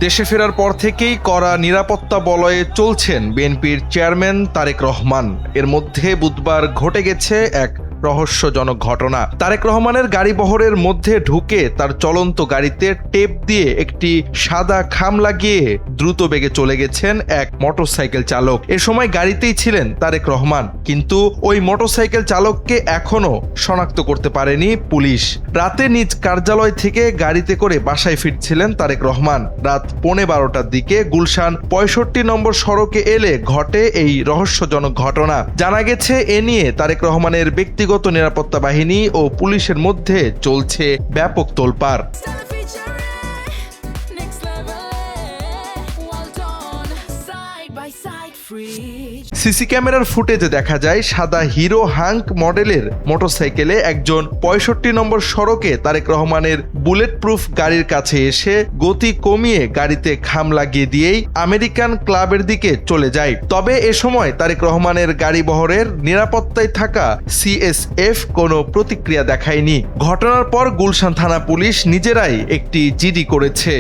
দেশে ফেরার পর থেকেই কড়া নিরাপত্তা বলয়ে চলছেন বিএনপির চেয়ারম্যান তারেক রহমান। এর মধ্যে বুধবার ঘটে গেছে এক রহস্যজনক ঘটনা। তারেক রহমানের গাড়িবহরের মধ্যে ঢুকে তার চলন্ত গাড়িতে টেপ দিয়ে একটি সাদা খাম লাগিয়ে দ্রুত বেগে চলে গেছেন এক মোটরসাইকেল চালক। এ সময় গাড়িতেই ছিলেন তারেক রহমান, কিন্তু ওই মোটরসাইকেল চালককে এখনো শনাক্ত করতে পারেনি পুলিশ। রাতে নিজ কার্যালয় থেকে গাড়িতে করে বাসায় ফিরছিলেন তারেক রহমান। রাত 12:15টার দিকে গুলশান 65 নম্বর সড়কে এলে ঘটে এই রহস্যজনক ঘটনা। জানা গেছে, এ নিয়ে তারেক রহমানের ব্যক্তিগত নিরাপত্তা বাহিনী ও পুলিশের মধ্যে চলছে ব্যাপক তোলপাড়। সিসি ক্যামেরার ফুটেজে দেখা যায় সাদা হিরো হাঙ্ক মডেলের মোটরসাইকেলে একজন 65 নম্বর সড়কে তারেক রহমানের বুলেট প্রুফ গাড়ির কাছে এসে গতি কমিয়ে গাড়িতে খাম লাগিয়ে দিয়েই আমেরিকান ক্লাবের দিকে চলে যায়। তবে এ সময় তারেক রহমানের গাড়িবহরের নিরাপত্তায় থাকা সিএসএফ কোনো প্রতিক্রিয়া দেখায়নি। ঘটনার পর গুলশান থানা পুলিশ নিজেরাই একটি জিডি করেছে।